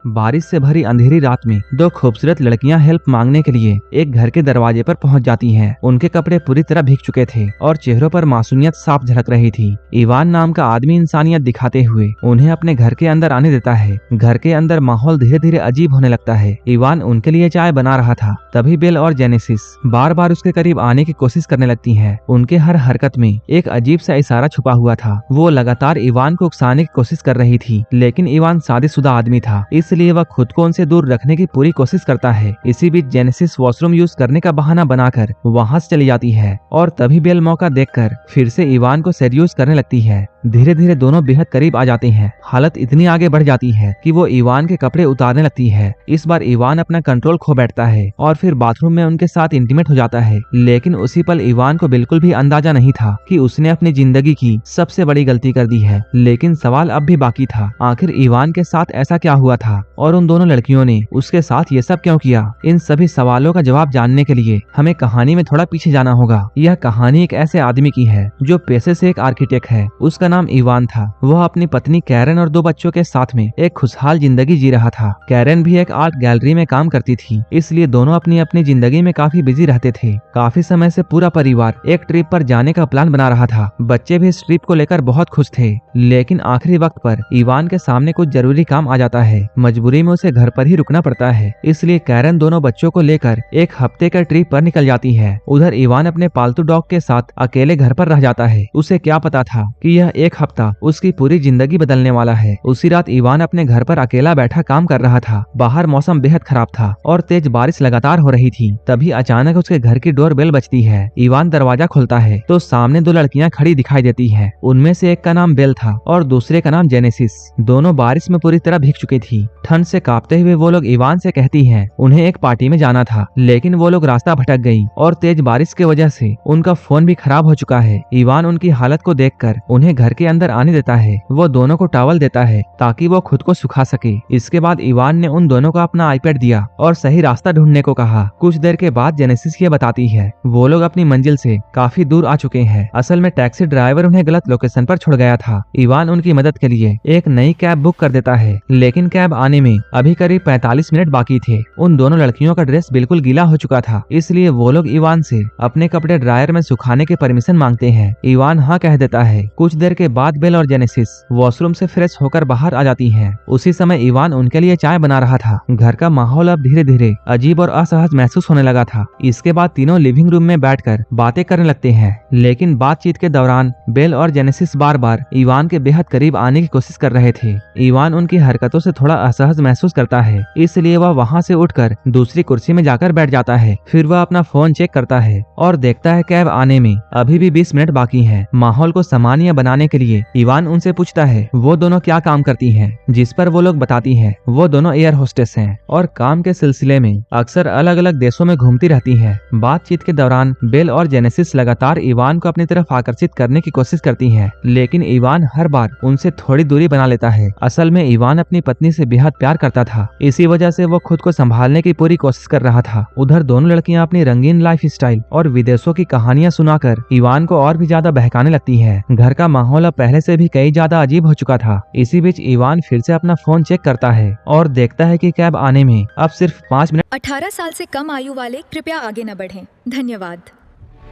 बारिश से भरी अंधेरी रात में दो खूबसूरत लड़कियां हेल्प मांगने के लिए एक घर के दरवाजे पर पहुंच जाती हैं। उनके कपड़े पूरी तरह भीग चुके थे और चेहरों पर मासूमियत साफ झलक रही थी। इवान नाम का आदमी इंसानियत दिखाते हुए उन्हें अपने घर के अंदर आने देता है। घर के अंदर माहौल धीरे धीरे अजीब होने लगता है। इवान उनके लिए चाय बना रहा था, तभी बेल और जेनेसिस बार बार उसके करीब आने की कोशिश करने लगती हैं। उनके हर हरकत में एक अजीब सा इशारा छुपा हुआ था। वो लगातार इवान को उकसाने की कोशिश कर रही थी, लेकिन इवान शादीशुदा आदमी था, इसलिए वह खुद को उनसे दूर रखने की पूरी कोशिश करता है। इसी बीच जेनेसिस वॉशरूम यूज करने का बहाना बनाकर वहां से चली जाती है और तभी बेल मौका देखकर फिर से इवान को सेड्यूस करने लगती है। धीरे धीरे दोनों बेहद करीब आ जाते हैं। हालत इतनी आगे बढ़ जाती है कि वो इवान के कपड़े उतारने लगती है। इस बार इवान अपना कंट्रोल खो बैठता है और फिर बाथरूम में उनके साथ इंटीमेट हो जाता है। लेकिन उसी पल इवान को बिल्कुल भी अंदाजा नहीं था कि उसने अपनी जिंदगी की सबसे बड़ी गलती कर दी है। लेकिन सवाल अब भी बाकी था, आखिर इवान के साथ ऐसा क्या हुआ था और उन दोनों लड़कियों ने उसके साथ ये सब क्यों किया? इन सभी सवालों का जवाब जानने के लिए हमें कहानी में थोड़ा पीछे जाना होगा। यह कहानी एक ऐसे आदमी की है जो पेशे से एक आर्किटेक्ट है। उसका नाम इवान था। वह अपनी पत्नी कैरन और दो बच्चों के साथ में एक खुशहाल जिंदगी जी रहा था। कैरन भी एक आर्ट गैलरी में काम करती थी, इसलिए दोनों अपनी अपनी जिंदगी में काफी बिजी रहते थे। काफी समय से पूरा परिवार एक ट्रिप पर जाने का प्लान बना रहा था। बच्चे भी इस ट्रिप को लेकर बहुत खुश थे, लेकिन आखिरी वक्त पर इवान के सामने कुछ जरूरी काम आ जाता है। मजबूरी में उसे घर पर ही रुकना पड़ता है, इसलिए कैरन दोनों बच्चों को लेकर एक हफ्ते का ट्रिप पर निकल जाती है। उधर इवान अपने पालतू डॉग के साथ अकेले घर पर रह जाता है। उसे क्या पता था कि यह एक हफ्ता उसकी पूरी जिंदगी बदलने वाला है। उसी रात इवान अपने घर पर अकेला बैठा काम कर रहा था। बाहर मौसम बेहद खराब था और तेज बारिश लगातार हो रही थी। तभी अचानक उसके घर की डोर बेल बजती है। इवान दरवाजा खोलता है तो सामने दो लड़कियां खड़ी दिखाई देती हैं। उनमें से एक का नाम बेल था और दूसरे का नाम जेनेसिस। दोनों बारिश में पूरी तरह भीग चुकी थी। ठंड से कांपते हुए वो लोग इवान से कहती हैं उन्हें एक पार्टी में जाना था, लेकिन वो लोग रास्ता भटक गई और तेज बारिश की वजह से उनका फोन भी खराब हो चुका है। इवान उनकी हालत को देखकर उन्हें घर के अंदर आने देता है। वो दोनों को टॉवल देता है ताकि वो खुद को सुखा सके। इसके बाद इवान ने उन दोनों को अपना आईपैड दिया और सही रास्ता ढूंढने को कहा। कुछ देर के बाद जेनेसिस ये बताती है वो लोग अपनी मंजिल से काफी दूर आ चुके हैं। असल में टैक्सी ड्राइवर उन्हें गलत लोकेशन पर छोड़ गया था। इवान उनकी मदद के लिए एक नई कैब बुक कर देता है, लेकिन कैब आने में अभी करीब 45 मिनट बाकी थे। उन दोनों लड़कियों का ड्रेस बिल्कुल गीला हो चुका था, इसलिए वो लोग इवान से अपने कपड़े ड्रायर में सुखाने की परमिशन मांगते हैं। इवान हाँ कह देता है। कुछ देर के बाद बेल और जेनेसिस वॉशरूम से फ्रेश होकर बाहर आ जाती हैं। उसी समय इवान उनके लिए चाय बना रहा था। घर का माहौल अब धीरे धीरे अजीब और असहज महसूस होने लगा था। इसके बाद तीनों लिविंग रूम में बैठकर बातें करने लगते हैं, लेकिन बातचीत के दौरान बेल और जेनेसिस बार बार इवान के बेहद करीब आने की कोशिश कर रहे थे। इवान उनकी हरकतों से थोड़ा असहज महसूस करता है, इसलिए वह वहाँ से उठकर दूसरी कुर्सी में जाकर बैठ जाता है। फिर वह अपना फोन चेक करता है और देखता है कैब आने में अभी भी 20 मिनट बाकी है। माहौल को सामान्य बनाने के लिए इवान उनसे पूछता है वो दोनों क्या काम करती हैं, जिस पर वो लोग बताती हैं वो दोनों एयर होस्टेस हैं और काम के सिलसिले में अक्सर अलग अलग देशों में घूमती रहती हैं। बातचीत के दौरान बेल और जेनेसिस लगातार इवान को अपनी तरफ आकर्षित करने की कोशिश करती हैं, लेकिन इवान हर बार उनसे थोड़ी दूरी बना लेता है। असल में इवान अपनी पत्नी से बेहद प्यार करता था, इसी वजह से वो खुद को संभालने की पूरी कोशिश कर रहा था। उधर दोनों लड़कियां अपनी रंगीन लाइफस्टाइल और विदेशों की कहानियां सुनाकर इवान को और भी ज्यादा बहकाने लगती है। घर का माहौल अब पहले से भी कई ज्यादा अजीब हो चुका था। इसी बीच इवान फिर से अपना फोन चेक करता है और देखता है कि कैब आने में अब सिर्फ 5 मिनट 18 साल से कम आयु वाले कृपया आगे न बढ़ें। धन्यवाद।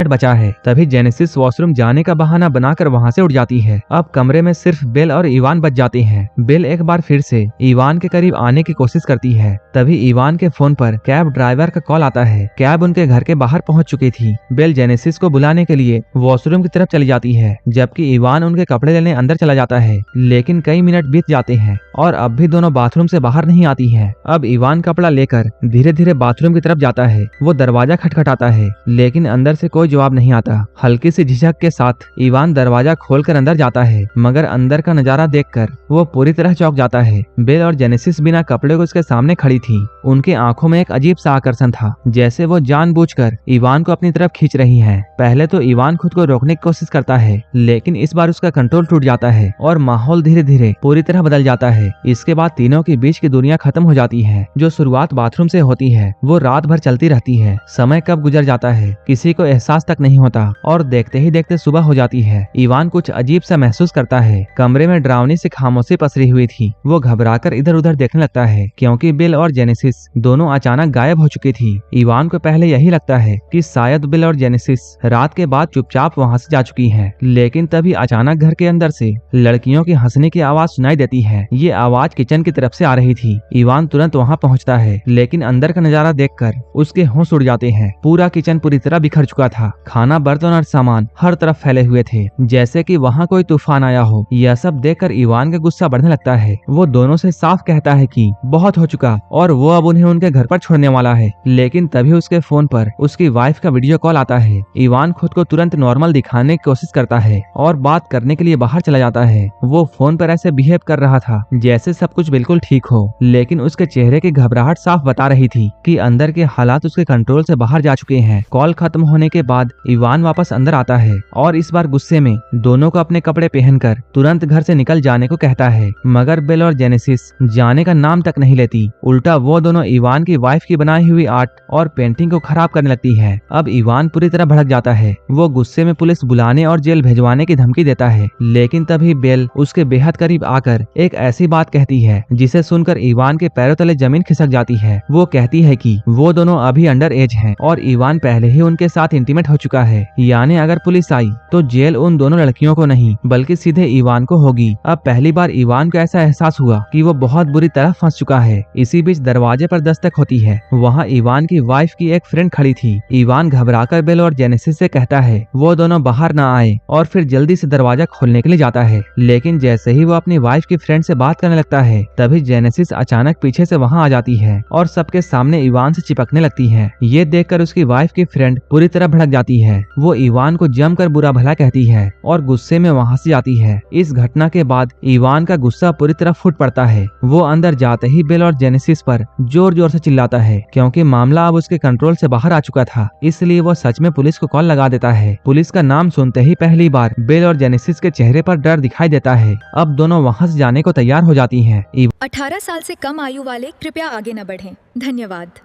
बचा है। तभी जेनेसिस वॉशरूम जाने का बहाना बनाकर वहां से उठ जाती है। अब कमरे में सिर्फ बेल और इवान बच जाते हैं। बेल एक बार फिर से इवान के करीब आने की कोशिश करती है। तभी इवान के फोन पर कैब ड्राइवर का कॉल आता है। कैब उनके घर के बाहर पहुंच चुकी थी। बेल जेनेसिस को बुलाने के लिए वॉशरूम की तरफ चली जाती है, जबकि इवान उनके कपड़े लेने अंदर चला जाता है। लेकिन कई मिनट बीत जाते हैं और अब भी दोनों बाथरूम से बाहर नहीं आती है। अब इवान कपड़ा लेकर धीरे धीरे बाथरूम की तरफ जाता है। वो दरवाजा खटखटाता है, लेकिन अंदर से कोई जवाब नहीं आता। हल्की सी झिझक के साथ इवान दरवाजा खोलकर अंदर जाता है, मगर अंदर का नजारा देखकर वो पूरी तरह चौंक जाता है। बेल और जेनेसिस बिना कपड़े को उसके सामने खड़ी थी। उनकी आंखों में एक अजीब सा आकर्षण था, जैसे वो जानबूझकर इवान को अपनी तरफ खींच रही हैं। पहले तो इवान खुद को रोकने की कोशिश करता है, लेकिन इस बार उसका कंट्रोल टूट जाता है और माहौल धीरे धीरे पूरी तरह बदल जाता है। इसके बाद तीनों के बीच की दुनिया खत्म हो जाती है। जो शुरुआत बाथरूम से होती है वो रात भर चलती रहती है। समय कब गुजर जाता है किसी को एहसास विश्वास तक नहीं होता और देखते ही देखते सुबह हो जाती है। इवान कुछ अजीब सा महसूस करता है। कमरे में डरावनी सी खामोशी पसरी हुई थी। वो घबराकर इधर उधर देखने लगता है क्योंकि बिल और जेनेसिस दोनों अचानक गायब हो चुकी थी। इवान को पहले यही लगता है कि शायद बिल और जेनेसिस रात के बाद चुपचाप वहाँ से जा चुकी हैं। लेकिन तभी अचानक घर के अंदर से लड़कियों की हंसने की आवाज सुनाई देती है। ये आवाज किचन की तरफ से आ रही थी। इवान तुरंत वहाँ पहुँचता है, लेकिन अंदर का नजारा देखकर उसके होश उड़ जाते हैं। पूरा किचन पूरी तरह बिखर चुका था। खाना, बर्तन और सामान हर तरफ फैले हुए थे, जैसे कि वहाँ कोई तूफान आया हो। यह सब देखकर इवान का गुस्सा बढ़ने लगता है। वो दोनों से साफ कहता है कि बहुत हो चुका और वो अब उन्हें उनके घर पर छोड़ने वाला है। लेकिन तभी उसके फोन पर उसकी वाइफ का वीडियो कॉल आता है। इवान खुद को तुरंत नॉर्मल दिखाने की कोशिश करता है और बात करने के लिए बाहर चला जाता है। वो फोन पर ऐसे बिहेव कर रहा था जैसे सब कुछ बिल्कुल ठीक हो, लेकिन उसके चेहरे की घबराहट साफ बता रही थी कि अंदर के हालात उसके कंट्रोल से बाहर जा चुके हैं। कॉल खत्म होने के बाद इवान वापस अंदर आता है और इस बार गुस्से में दोनों को अपने कपड़े पहनकर तुरंत घर से निकल जाने को कहता है। मगर बिल और जेनेसिस जाने का नाम तक नहीं लेती। उल्टा वो दोनों इवान की वाइफ की बनाई हुई आर्ट और पेंटिंग को खराब करने लगती है। अब इवान पूरी तरह भड़क जाता है। वो गुस्से में पुलिस बुलाने और जेल भेजवाने की धमकी देता है। लेकिन तभी बेल उसके बेहद करीब आकर एक ऐसी बात कहती है जिसे सुनकर इवान के पैरों तले जमीन खिसक जाती है। वो कहती है कि वो दोनों अभी अंडर एज हैं और इवान पहले ही उनके साथ इंटीमेट हो चुका है। यानी अगर पुलिस आई तो जेल उन दोनों लड़कियों को नहीं बल्कि सीधे इवान को होगी। अब पहली बार इवान को ऐसा एहसास हुआ कि वो बहुत बुरी तरह फंस चुका है। इसी बीच दरवाजे पर दस्तक होती है। वहाँ इवान की वाइफ की एक फ्रेंड खड़ी थी। इवान घबराकर बेल और जेनेसिस से कहता है वो दोनों बाहर ना आए और फिर जल्दी से दरवाजा खोलने के लिए जाता है। लेकिन जैसे ही वो अपनी वाइफ की फ्रेंड से बात करने लगता है तभी जेनेसिस अचानक पीछे से वहाँ आ जाती है और सबके सामने इवान से चिपकने लगती है। ये देखकर उसकी वाइफ की फ्रेंड पूरी तरह भड़क जाती है। वो इवान को जमकर बुरा भला कहती है और गुस्से में वहाँ से जाती है। इस घटना के बाद इवान का गुस्सा पूरी तरह फूट पड़ता है। वो अंदर जाते ही बिल और जेनेसिस पर जोर जोर से चिल्लाता है क्योंकि मामला अब उसके कंट्रोल से बाहर आ चुका था। इसलिए वो सच में पुलिस को कॉल लगा देता है। पुलिस का नाम सुनते ही पहली बार बिल और जेनेसिस के चेहरे पर डर दिखाई देता है। अब दोनों वहाँ से जाने को तैयार हो जाती हैं। 18 साल से कम आयु वाले कृपया आगे न बढ़ें। धन्यवाद।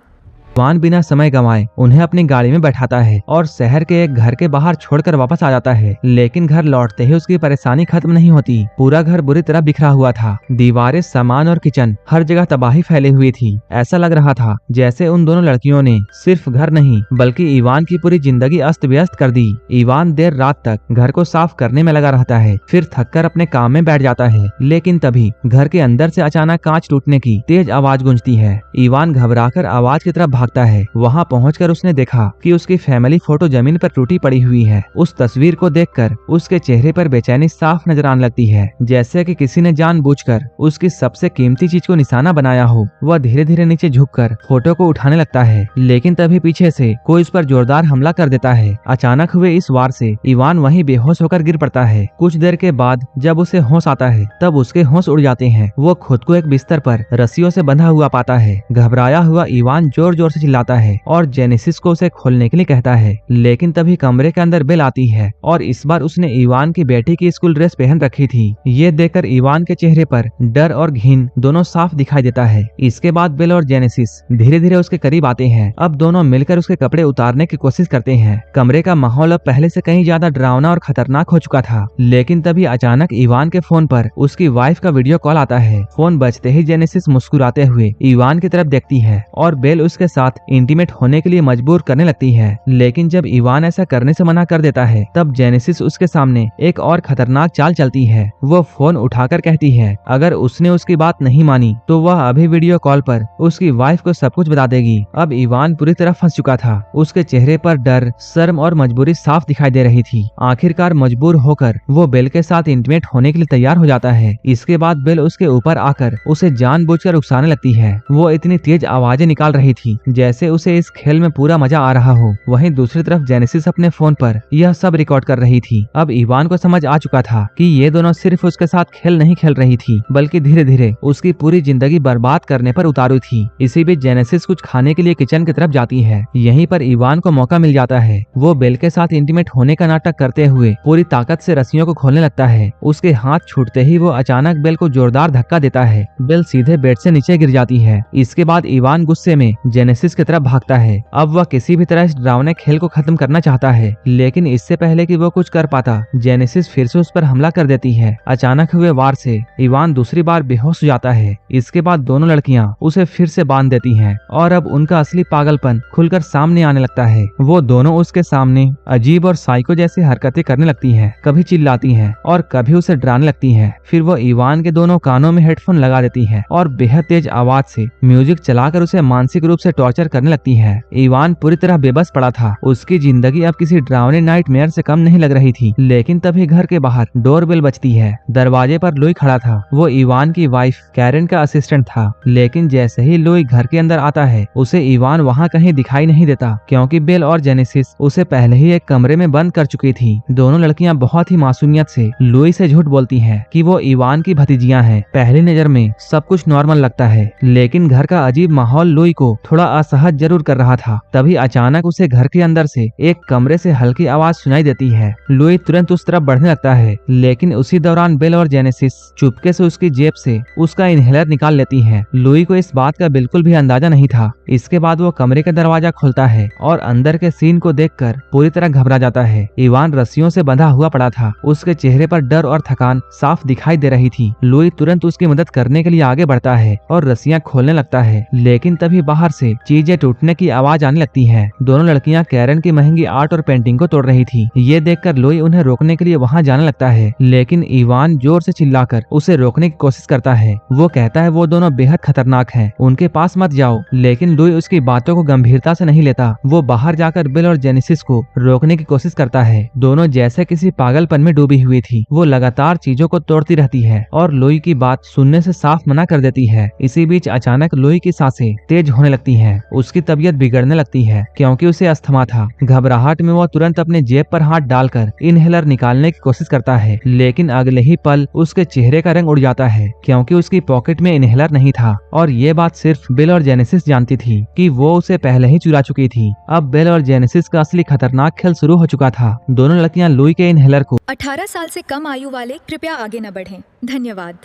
इवान बिना समय गंवाए उन्हें अपनी गाड़ी में बैठाता है और शहर के एक घर के बाहर छोड़कर वापस आ जाता है। लेकिन घर लौटते ही उसकी परेशानी खत्म नहीं होती। पूरा घर बुरी तरह बिखरा हुआ था। दीवारें, सामान और किचन हर जगह तबाही फैली हुई थी। ऐसा लग रहा था जैसे उन दोनों लड़कियों ने सिर्फ घर नहीं बल्कि इवान की पूरी जिंदगी अस्त व्यस्त कर दी। इवान देर रात तक घर को साफ करने में लगा रहता है, फिर थककर अपने काम में बैठ जाता है। लेकिन तभी घर के अंदर से अचानक कांच टूटने की तेज आवाज गूंजती है। इवान घबराकर आवाज की तरफ भागता है। वहाँ पहुंचकर उसने देखा कि उसकी फैमिली फोटो जमीन पर टूटी पड़ी हुई है। उस तस्वीर को देखकर उसके चेहरे पर बेचैनी साफ नजर आने लगती है, जैसे कि किसी ने जानबूझकर उसकी सबसे कीमती चीज को निशाना बनाया हो। वह धीरे धीरे नीचे झुककर फोटो को उठाने लगता है, लेकिन तभी पीछे से कोई उस पर जोरदार हमला कर देता है। अचानक हुए इस वार से इवान वहीं बेहोश होकर गिर पड़ता है। कुछ देर के बाद जब उसे होश आता है तब उसके होश उड़ जाते हैं। वो खुद को एक बिस्तर पर रस्सियों से बंधा हुआ पाता है। घबराया हुआ इवान जोर जोर से चिल्लाता है और जेनेसिस को उसे खोलने के लिए कहता है। लेकिन तभी कमरे के अंदर बेल आती है और इस बार उसने इवान की बेटी की स्कूल ड्रेस पहन रखी थी। ये देखकर इवान के चेहरे पर डर और घिन दोनों साफ दिखाई देता है। इसके बाद बेल और जेनेसिस धीरे धीरे उसके करीब आते हैं। अब दोनों मिलकर उसके कपड़े उतारने की कोशिश करते हैं। कमरे का माहौल अब पहले से कहीं ज्यादा डरावना और खतरनाक हो चुका था। लेकिन तभी अचानक इवान के फोन पर उसकी वाइफ का वीडियो कॉल आता है। फोन बजते ही जेनेसिस मुस्कुराते हुए इवान की तरफ देखती है और बेल उसके साथ इंटीमेट होने के लिए मजबूर करने लगती है। लेकिन जब इवान ऐसा करने से मना कर देता है तब जेनेसिस उसके सामने एक और खतरनाक चाल चलती है। वो फोन उठाकर कहती है अगर उसने उसकी बात नहीं मानी तो वह अभी वीडियो कॉल पर उसकी वाइफ को सब कुछ बता देगी। अब इवान पूरी तरह फंस चुका था। उसके चेहरे पर डर, शर्म और मजबूरी साफ दिखाई दे रही थी। आखिरकार मजबूर होकर वो बेल के साथ इंटीमेट होने के लिए तैयार हो जाता है। इसके बाद बेल उसके ऊपर आकर उसे जानबूझकर उकसाने लगती है। वो इतनी तेज आवाजें निकाल रही थी जैसे उसे इस खेल में पूरा मजा आ रहा हो। वहीं दूसरी तरफ जेनेसिस अपने फोन पर यह सब रिकॉर्ड कर रही थी। अब इवान को समझ आ चुका था कि ये दोनों सिर्फ उसके साथ खेल नहीं खेल रही थी बल्कि धीरे धीरे उसकी पूरी जिंदगी बर्बाद करने पर उतारू थी। इसी बीच जेनेसिस कुछ खाने के लिए किचन की तरफ जाती है। यहीं पर इवान को मौका मिल जाता है। वो बेल के साथ इंटीमेट होने का नाटक करते हुए पूरी ताकत से रस्सियों को खोलने लगता है। उसके हाथ छूटते ही वो अचानक बेल को जोरदार धक्का देता है। बेल सीधे बेड से नीचे गिर जाती है। इसके बाद इवान गुस्से में जेनेसिस जेनेसिस की तरफ भागता है। अब वह किसी भी तरह इस डरावने खेल को खत्म करना चाहता है, लेकिन इससे पहले कि वो कुछ कर पाता, जेनेसिस फिर से उस पर हमला कर देती है। अचानक हुए वार से इवान दूसरी बार बेहोश हो जाता है। इसके बाद दोनों लड़कियां उसे फिर से बांध देती हैं और अब उनका असली पागलपन खुलकर सामने आने लगता है। वो दोनों उसके सामने अजीब और साइको जैसी हरकतें करने लगती हैं, कभी चिल्लाती हैं और कभी उसे डराने लगती हैं। फिर वो इवान के दोनों कानों में हेडफोन लगा देती हैं और बेहद तेज आवाज से म्यूजिक चलाकर उसे मानसिक रूप से टॉर्चर करने लगती हैं। इवान पूरी तरह बेबस पड़ा था। उसकी जिंदगी अब किसी डरावने नाइटमेयर से कम नहीं लग रही थी। लेकिन तभी घर के बाहर डोरबेल बजती है। दरवाजे पर लुई खड़ा था। वो इवान की वाइफ कैरन का असिस्टेंट था। लेकिन जैसे ही लुई घर के अंदर आता है, उसे इवान वहाँ कहीं दिखाई नहीं देता, क्योंकि बेल और जेनेसिस उसे पहले ही एक कमरे में बंद कर चुकी थी। दोनों लड़कियां बहुत ही मासूमियत से लुई से झूठ बोलती हैं कि वो इवान की भतीजियां हैं। पहली नजर में सब कुछ नॉर्मल लगता है, लेकिन घर का अजीब माहौल लुई को थोड़ा असहज जरूर कर रहा था। तभी अचानक उसे घर के अंदर से एक कमरे से हल्की आवाज सुनाई देती है। लुई तुरंत उस तरफ बढ़ने लगता है, लेकिन उसी दौरान बेल और जेनेसिस चुपके से उसकी जेब से उसका इनहेलर निकाल लेती है। लुई को इस बात का बिल्कुल भी अंदाजा नहीं था। इसके बाद वो कमरे का दरवाजा खोलता है और अंदर के सीन को देखकर पूरी तरह घबरा जाता है। इवान रस्सियों से बंधा हुआ पड़ा था। उसके चेहरे पर डर और थकान साफ दिखाई दे रही थी। लुई तुरंत उसकी मदद करने के लिए आगे बढ़ता है और रस्सियां खोलने लगता है, लेकिन तभी बाहर से चीजें टूटने की आवाज आने लगती है। दोनों लड़कियां कैरन की महंगी आर्ट और पेंटिंग को तोड़ रही थी। ये देखकर लुई उन्हें रोकने के लिए वहां जाने लगता है, लेकिन इवान जोर से चिल्लाकर उसे रोकने की कोशिश करता है। वो कहता है वो दोनों बेहद खतरनाक हैं, उनके पास मत जाओ। लेकिन लुई उसकी बातों को गंभीरता से नहीं लेता। वो बाहर जाकर बेल और जेनेसिस को रोकने की कोशिश करता है। दोनों जैसे किसी पागलपन में डूबी हुई थी। वो लगातार चीजों को तोड़ती रहती है और लुई की बात सुनने से साफ मना कर देती है। इसी बीच अचानक लुई की सांसें तेज होने लगती हैं। उसकी तबीयत बिगड़ने लगती है, क्योंकि उसे अस्थमा था। घबराहट में वो तुरंत अपने जेब पर हाथ डालकर इनहेलर निकालने की कोशिश करता है, लेकिन अगले ही पल उसके चेहरे का रंग उड़ जाता है, क्योंकि उसकी पॉकेट में इनहेलर नहीं था। और ये बात सिर्फ बेल और जेनेसिस जानती थी कि वो उसे पहले ही चुरा चुकी थी। अब बेल और जेनेसिस का असली खतरनाक खेल शुरू हो चुका था। दोनों लड़कियां लुई के इनहेलर को 18 साल से कम आयु वाले कृपया आगे न बढ़ें। धन्यवाद।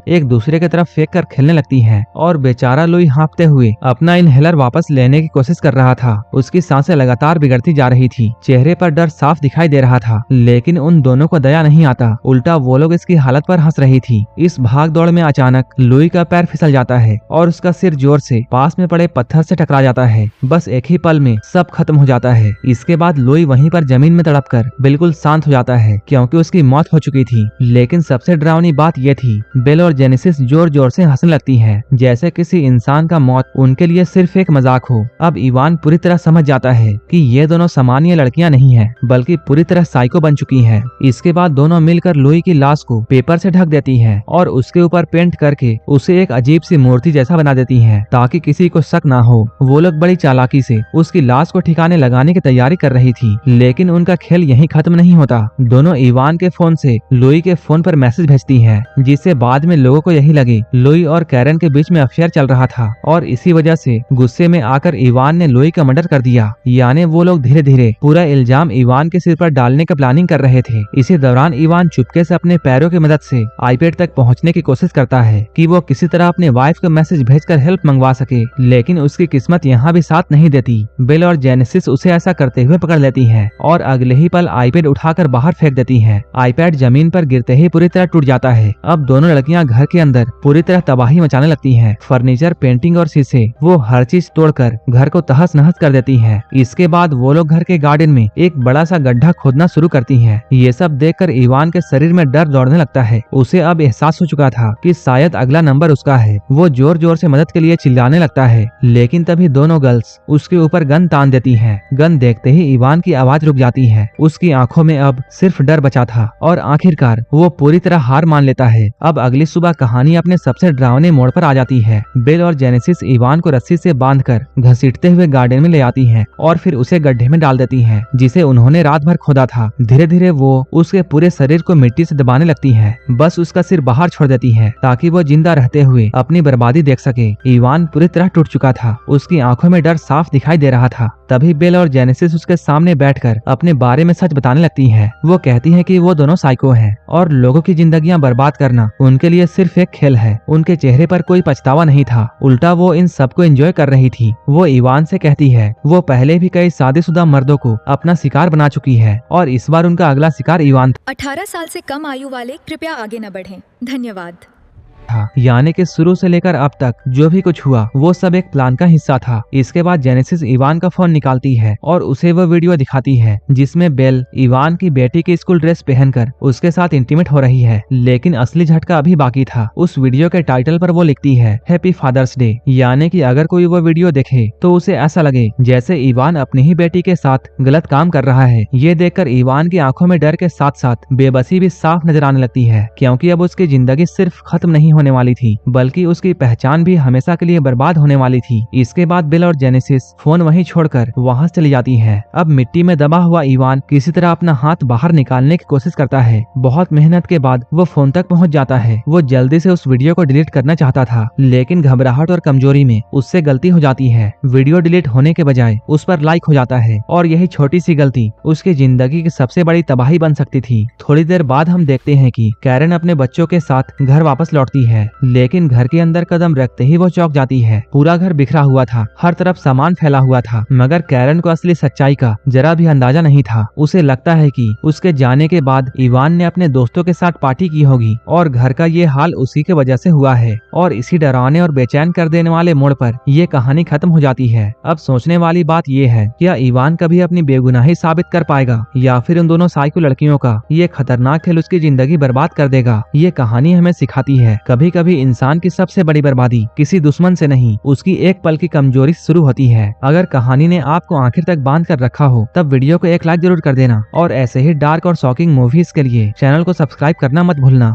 एक दूसरे की तरफ फेंक कर खेलने लगती हैं और बेचारा लुई हाँफते हुए अपना इनहेलर वापस लेने की कोशिश कर रहा था। उसकी सांसें लगातार बिगड़ती जा रही थी। चेहरे पर डर साफ दिखाई दे रहा था, लेकिन उन दोनों को दया नहीं आता। उल्टा वो लोग इसकी हालत पर हंस रही थी। इस भाग दौड़ में अचानक लुई का पैर फिसल जाता है और उसका सिर जोर से पास में पड़े पत्थर से टकरा जाता है। बस एक ही पल में सब खत्म हो जाता है। इसके बाद लुई वहीं पर जमीन में तड़प कर बिल्कुल शांत हो जाता है, क्योंकि उसकी मौत हो चुकी थी। लेकिन सबसे डरावनी बात यह थी, बेल और जेनेसिस जोर जोर से हंसने लगती हैं, जैसे किसी इंसान का मौत उनके लिए सिर्फ एक मजाक हो। अब इवान पूरी तरह समझ जाता है कि ये दोनों सामान्य लड़कियां नहीं हैं, बल्कि पूरी तरह साइको बन चुकी हैं। इसके बाद दोनों मिलकर लुई की लाश को पेपर से ढक देती हैं और उसके ऊपर पेंट करके उसे एक अजीब सी मूर्ति जैसा बना देती हैं, ताकि किसी को शक ना हो। वो लोग बड़ी चालाकी से उसकी लाश को ठिकाने लगाने की तैयारी कर रही थी, लेकिन उनका खेल यहीं खत्म नहीं होता। दोनों इवान के फोन से लुई के फोन पर मैसेज भेजती हैं, जिससे बाद में लोगों को यही लगे लुई और कैरन के बीच में अफेयर चल रहा था, और इसी वजह से गुस्से में आकर इवान ने लुई का मर्डर कर दिया। यानी वो लोग धीरे धीरे पूरा इल्जाम इवान के सिर पर डालने का प्लानिंग कर रहे थे। इसी दौरान इवान चुपके से अपने पैरों की मदद से आईपैड तक पहुंचने की कोशिश करता है कि वो किसी तरह अपने वाइफ को मैसेज भेजकर हेल्प मंगवा सके, लेकिन उसकी किस्मत यहाँ भी साथ नहीं देती। बेल और जेनेसिस उसे ऐसा करते हुए पकड़ लेती है और अगले ही पल आईपैड उठाकर बाहर फेंक देती है। आईपैड जमीन पर गिरते ही पूरी तरह टूट जाता है। अब दोनों लड़कियां घर के अंदर पूरी तरह तबाही मचाने लगती हैं। फर्नीचर, पेंटिंग और शीशे, वो हर चीज तोड़कर घर को तहस नहस कर देती हैं। इसके बाद वो लोग घर के गार्डन में एक बड़ा सा गड्ढा खोदना शुरू करती हैं। ये सब देखकर इवान के शरीर में डर दौड़ने लगता है। उसे अब एहसास हो चुका था कि शायद अगला नंबर उसका है। वो जोर जोर से मदद के लिए चिल्लाने लगता है, लेकिन तभी दोनों गर्ल्स उसके ऊपर गन तान देती हैं। गन देखते ही इवान की आवाज रुक जाती है। उसकी आंखों में अब सिर्फ डर बचा था और आखिरकार वो पूरी तरह हार मान लेता है। अब अगली सुबह कहानी अपने सबसे डरावने मोड़ पर आ जाती है। बेल और जेनेसिस इवान को रस्सी से बांधकर घसीटते हुए गार्डन में ले आती हैं और फिर उसे गड्ढे में डाल देती हैं, जिसे उन्होंने रात भर खोदा था। धीरे धीरे वो उसके पूरे शरीर को मिट्टी से दबाने लगती है। बस उसका सिर बाहर छोड़ देती है ताकि वो जिंदा रहते हुए अपनी बर्बादी देख सके। इवान पूरी तरह टूट चुका था। उसकी आंखों में डर साफ दिखाई दे रहा था। तभी बेल और जेनेसिस उसके सामने बैठकर अपने बारे में सच बताने लगती हैं। वो कहती हैं कि वो दोनों साइको हैं और लोगों की जिंदगियां बर्बाद करना उनके लिए सिर्फ एक खेल है। उनके चेहरे पर कोई पछतावा नहीं था, उल्टा वो इन सबको एंजॉय कर रही थी। वो इवान से कहती है वो पहले भी कई शादीशुदा मर्दों को अपना शिकार बना चुकी है और इस बार उनका अगला शिकार इवान 18 साल से कम आयु वाले कृपया आगे न बढ़ें। धन्यवाद। था। यानी कि शुरू से लेकर अब तक जो भी कुछ हुआ वो सब एक प्लान का हिस्सा था। इसके बाद जेनेसिस इवान का फोन निकालती है और उसे वो वीडियो दिखाती है जिसमें बेल इवान की बेटी की स्कूल ड्रेस पहनकर उसके साथ इंटीमेट हो रही है। लेकिन असली झटका अभी बाकी था। उस वीडियो के टाइटल पर वो लिखती है हैप्पी फादर्स डे, यानी कि अगर कोई वो वीडियो देखे तो उसे ऐसा लगे जैसे इवान अपनी ही बेटी के साथ गलत काम कर रहा है। ये देखकर इवान की आंखों में डर के साथ साथ बेबसी भी साफ नजर आने लगती है, क्योंकि अब उसकी जिंदगी सिर्फ खत्म नहीं होने वाली थी बल्कि उसकी पहचान भी हमेशा के लिए बर्बाद होने वाली थी। इसके बाद बिल और जेनेसिस फोन वहीं छोड़कर वहां से चली जाती है। अब मिट्टी में दबा हुआ इवान किसी तरह अपना हाथ बाहर निकालने की कोशिश करता है। बहुत मेहनत के बाद वो फोन तक पहुंच जाता है। वो जल्दी से उस वीडियो को डिलीट करना चाहता था, लेकिन घबराहट और कमजोरी में उससे गलती हो जाती है। वीडियो डिलीट होने के बजाय उस पर लाइक हो जाता है और यही छोटी सी गलती उसकी जिंदगी की सबसे बड़ी तबाही बन सकती थी। थोड़ी देर बाद हम देखते हैं कि कैरन अपने बच्चों के साथ घर वापस लौटती है, लेकिन घर के अंदर कदम रखते ही वो चौंक जाती है। पूरा घर बिखरा हुआ था, हर तरफ सामान फैला हुआ था, मगर कैरन को असली सच्चाई का जरा भी अंदाजा नहीं था। उसे लगता है कि उसके जाने के बाद इवान ने अपने दोस्तों के साथ पार्टी की होगी और घर का ये हाल उसी के वजह से हुआ है। और इसी डरावने और बेचैन कर देने वाले मोड़ पर ये कहानी खत्म हो जाती है। अब सोचने वाली बात ये है, क्या इवान कभी अपनी बेगुनाही साबित कर पाएगा या फिर उन दोनों साइको लड़कियों का ये खतरनाक खेल उसकी जिंदगी बर्बाद कर देगा। ये कहानी हमें सिखाती है कभी कभी इंसान की सबसे बड़ी बर्बादी किसी दुश्मन से नहीं, उसकी एक पल की कमजोरी से शुरू होती है। अगर कहानी ने आपको आखिर तक बांध कर रखा हो तब वीडियो को एक लाइक जरूर कर देना और ऐसे ही डार्क और शॉकिंग मूवीज के लिए चैनल को सब्सक्राइब करना मत भूलना।